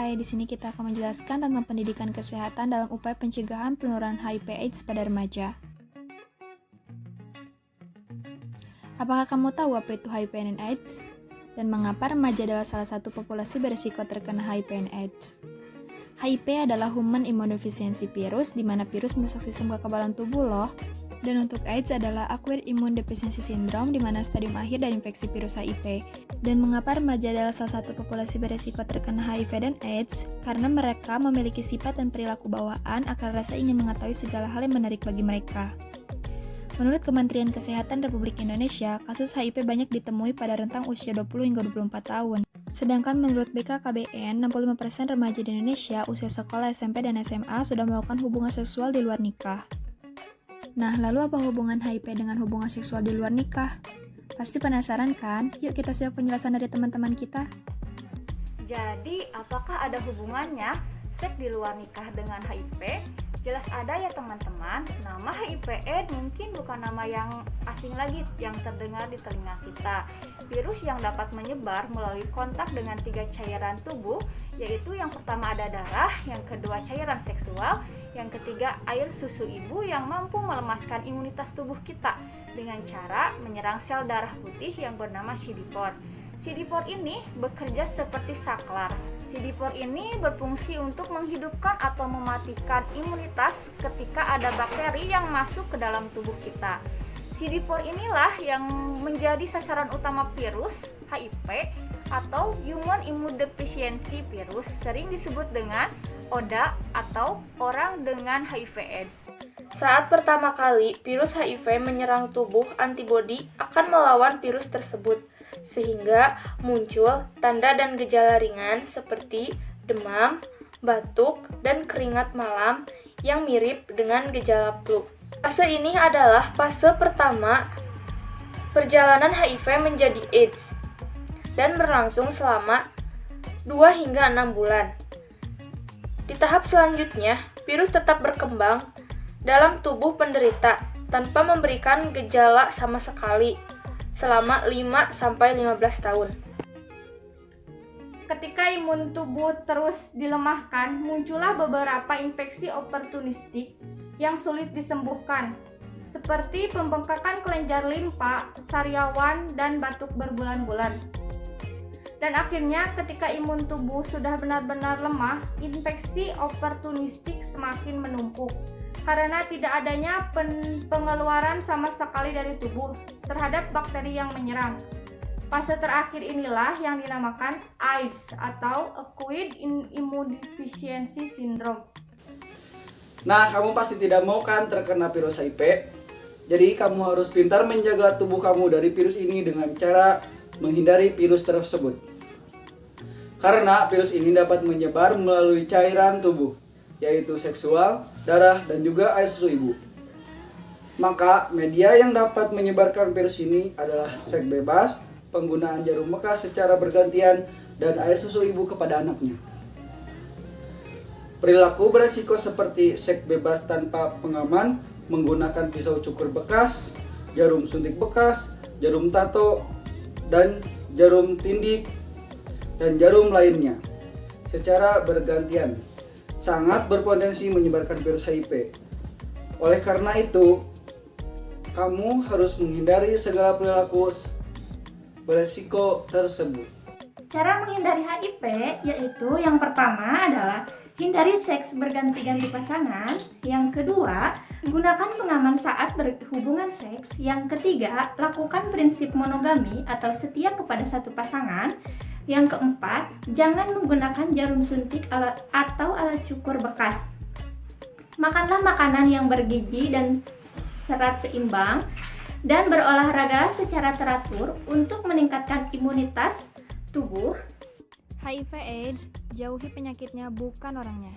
Hai, di sini kita akan menjelaskan tentang pendidikan kesehatan dalam upaya pencegahan penularan HIV/AIDS pada remaja. Apakah kamu tahu apa itu HIV dan AIDS? Dan mengapa remaja adalah salah satu populasi berisiko terkena HIV dan AIDS? HIV adalah Human Immunodeficiency Virus, di mana virus merusak sistem kekebalan tubuh loh. Dan untuk AIDS adalah Acquired Immune Deficiency Syndrome, di mana stadium akhir dari infeksi virus HIV. Dan mengapa remaja adalah salah satu populasi berisiko terkena HIV dan AIDS? Karena mereka memiliki sifat dan perilaku bawaan akan rasa ingin mengetahui segala hal yang menarik bagi mereka. Menurut Kementerian Kesehatan Republik Indonesia, kasus HIV banyak ditemui pada rentang usia 20 hingga 24 tahun. Sedangkan menurut BKKBN, 65% remaja di Indonesia usia sekolah SMP dan SMA sudah melakukan hubungan seksual di luar nikah. Nah, lalu apa hubungan HIV dengan hubungan seksual di luar nikah? Pasti penasaran kan? Yuk kita simak penjelasan dari teman-teman kita. Jadi, apakah ada hubungannya seks di luar nikah dengan HIV? Jelas ada ya teman-teman. Nama HIV/AIDS mungkin bukan nama yang asing lagi yang terdengar di telinga kita. Virus yang dapat menyebar melalui kontak dengan 3 cairan tubuh, yaitu yang pertama ada darah, yang kedua cairan seksual, yang ketiga air susu ibu yang mampu melemaskan imunitas tubuh kita dengan cara menyerang sel darah putih yang bernama CD4. CD4 ini bekerja seperti saklar. CD4 ini berfungsi untuk menghidupkan atau mematikan imunitas ketika ada bakteri yang masuk ke dalam tubuh kita. CD4 inilah yang menjadi sasaran utama virus HIV atau Human Immunodeficiency Virus, sering disebut dengan ODA atau orang dengan HIV/AIDS. Saat pertama kali virus HIV menyerang tubuh, antibodi akan melawan virus tersebut, sehingga muncul tanda dan gejala ringan seperti demam, batuk, dan keringat malam yang mirip dengan gejala flu. Fase ini adalah fase pertama perjalanan HIV menjadi AIDS dan berlangsung selama 2 hingga 6 bulan. Di tahap selanjutnya, virus tetap berkembang dalam tubuh penderita tanpa memberikan gejala sama sekali selama 5-15 tahun. Ketika imun tubuh terus dilemahkan, muncullah beberapa infeksi oportunistik yang sulit disembuhkan, seperti pembengkakan kelenjar limpa, sariawan, dan batuk berbulan-bulan. Dan akhirnya ketika imun tubuh sudah benar-benar lemah, infeksi oportunistik semakin menumpuk karena tidak adanya pengeluaran sama sekali dari tubuh terhadap bakteri yang menyerang. Fase terakhir inilah yang dinamakan AIDS atau Acquired Immunodeficiency Syndrome. Nah, kamu pasti tidak mau kan terkena virus HIV? Jadi kamu harus pintar menjaga tubuh kamu dari virus ini dengan cara menghindari virus tersebut. Karena virus ini dapat menyebar melalui cairan tubuh, yaitu seksual, darah, dan juga air susu ibu. Maka media yang dapat menyebarkan virus ini adalah seks bebas, penggunaan jarum bekas secara bergantian, dan air susu ibu kepada anaknya. Perilaku beresiko seperti seks bebas tanpa pengaman, menggunakan pisau cukur bekas, jarum suntik bekas, jarum tato, dan jarum tindik, dan jarum lainnya secara bergantian sangat berpotensi menyebarkan virus HIV. Oleh karena itu, kamu harus menghindari segala perilaku beresiko tersebut. Cara menghindari HIV yaitu yang pertama adalah hindari seks berganti-ganti pasangan. Yang kedua, gunakan pengaman saat berhubungan seks. Yang ketiga, lakukan prinsip monogami atau setia kepada satu pasangan. Yang keempat, jangan menggunakan jarum suntik atau alat cukur bekas. Makanlah makanan yang bergizi dan serat seimbang, dan berolahragalah secara teratur untuk meningkatkan imunitas tubuh. HIV/AIDS, jauhi penyakitnya bukan orangnya.